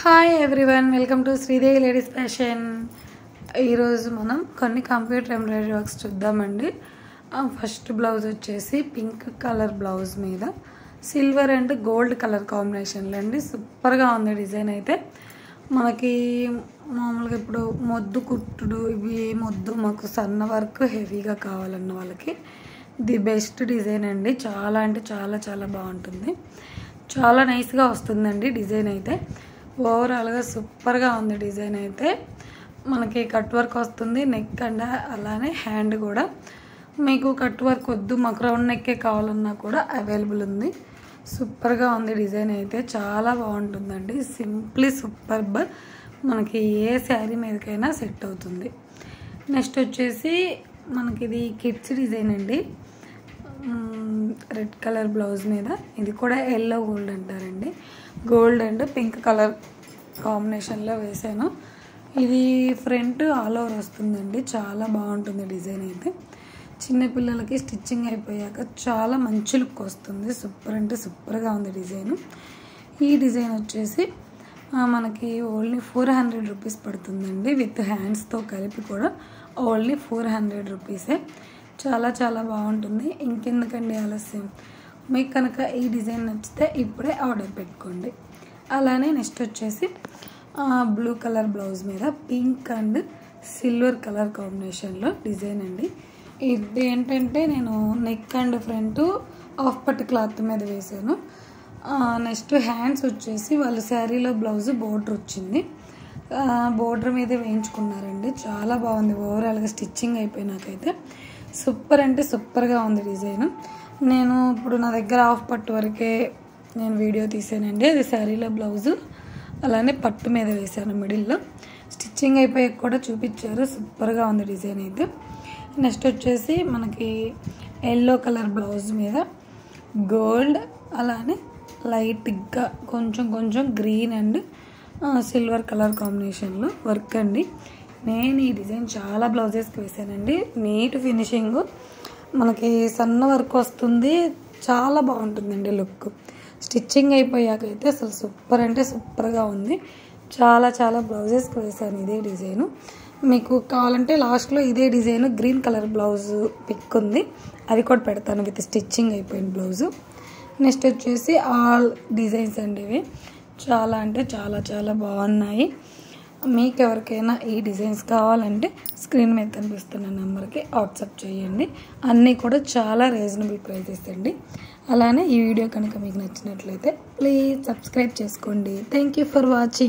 Hi everyone, welcome to Sridevi ladies fashion. ఈరోజు మనం కొన్ని కంప్యూటర్ ఎంబ్రాయిడరీ వర్క్స్ చూద్దామండి. ఫస్ట్ బ్లౌజ్ వచ్చేసి పింక్ కలర్ బ్లౌజ్ మీద సిల్వర్ అండ్ గోల్డ్ కలర్ కాంబినేషన్లో అండి. సూపర్గా ఉంది డిజైన్ అయితే. మనకి మామూలుగా ఇప్పుడు మొద్దు కుట్టుడు ఇవి మొద్దు మాకు సన్న వర్క్ హెవీగా కావాలన్న వాళ్ళకి ది బెస్ట్ డిజైన్ అండి. చాలా అంటే చాలా చాలా బాగుంటుంది. చాలా నైస్గా వస్తుందండి డిజైన్ అయితే. ఓవరాల్గా సూపర్గా ఉంది డిజైన్ అయితే. మనకి కట్ వర్క్ వస్తుంది, నెక్ అండ్ అలానే హ్యాండ్ కూడా. మీకు కట్ వర్క్ వద్దు, మాకు రౌండ్ నెక్కే కావాలన్నా కూడా అవైలబుల్ ఉంది. సూపర్గా ఉంది డిజైన్ అయితే. చాలా బాగుంటుందండి. Simply superb. మనకి ఏ శారీ మీదకైనా సెట్ అవుతుంది. నెక్స్ట్ వచ్చేసి మనకి ఇది కిడ్స్ డిజైన్ అండి. రెడ్ కలర్ బ్లౌజ్ మీద ఇది కూడా ఎల్లో గోల్డ్ అంటారండి. గోల్డ్ అండ్ పింక్ కలర్ కాంబినేషన్లో వేసాను. ఇది ఫ్రంట్ ఆల్ ఓవర్ వస్తుందండి. చాలా బాగుంటుంది డిజైన్ అయితే. చిన్నపిల్లలకి స్టిచ్చింగ్ అయిపోయాక చాలా మంచి లుక్ వస్తుంది. సూపర్ అంటే సూపర్గా ఉంది డిజైన్. ఈ డిజైన్ వచ్చేసి మనకి ఓన్లీ 400 రూపీస్ పడుతుందండి. విత్ హ్యాండ్స్తో కలిపి కూడా ఓన్లీ 400 రూపీసే. చాలా చాలా బాగుంటుంది. ఇంకెందుకండి ఆలస్యం, మీకు కనుక ఈ డిజైన్ నచ్చితే ఇప్పుడే ఆర్డర్ పెట్టుకోండి. అలానే నెక్స్ట్ వచ్చేసి బ్లూ కలర్ బ్లౌజ్ మీద పింక్ అండ్ సిల్వర్ కలర్ కాంబినేషన్లో డిజైన్ అండి. ఇది ఏంటంటే నేను నెక్ అండ్ ఫ్రంట్ హాఫ్ పట్టు క్లాత్ మీద వేసాను. నెక్స్ట్ హ్యాండ్స్ వచ్చేసి వాళ్ళు శారీలో బ్లౌజ్ బోర్డర్ వచ్చింది. బోర్డర్ మీదే వేయించుకున్నారండి. చాలా బాగుంది. ఓవరాల్గా స్టిచ్చింగ్ అయిపోయినాకైతే సూపర్ అంటే సూపర్గా ఉంది డిజైన్. నేను ఇప్పుడు నా దగ్గర హాఫ్ పట్టు వరకే నేను వీడియో తీసానండి. అది శారీలో బ్లౌజు అలానే పట్టు మీద వేసాను. మిడిల్లో స్టిచ్చింగ్ అయిపోయాక కూడా చూపించారు. సూపర్గా ఉంది డిజైన్ అయితే. నెక్స్ట్ వచ్చేసి మనకి ఎల్లో కలర్ బ్లౌజ్ మీద గోల్డ్ అలానే లైట్గా కొంచెం కొంచెం గ్రీన్ అండ్ సిల్వర్ కలర్ కాంబినేషన్లో వర్క్ అండి. నేను ఈ డిజైన్ చాలా బ్లౌజెస్కి వేసానండి. నీట్ ఫినిషింగ్, మనకి సన్న వర్క్ వస్తుంది. చాలా బాగుంటుందండి లుక్. స్టిచ్చింగ్ అయిపోయాకైతే అసలు సూపర్ అంటే సూపర్గా ఉంది. చాలా చాలా బ్లౌజెస్కి వేసాను ఇదే డిజైను. మీకు కావాలంటే లాస్ట్లో ఇదే design green colour blouse pic ఉంది, అది కూడా పెడతాను విత్ స్టిచ్చింగ్ అయిపోయిన బ్లౌజు. నెక్స్ట్ వచ్చేసి ఆల్ డిజైన్స్ అండి. ఇవి చాలా అంటే చాలా చాలా బాగున్నాయి. మీకు ఎవరికైనా ఈ డిజైన్స్ కావాలంటే స్క్రీన్ మీద కనిపిస్తున్న నెంబర్కి వాట్సాప్ చేయండి. అన్నీ కూడా చాలా రీజనబుల్ ప్రైజెస్ అండి. అలానే ఈ వీడియో కనుక మీకు నచ్చినట్లయితే ప్లీజ్ సబ్స్క్రైబ్ చేసుకోండి. Thank you for watching.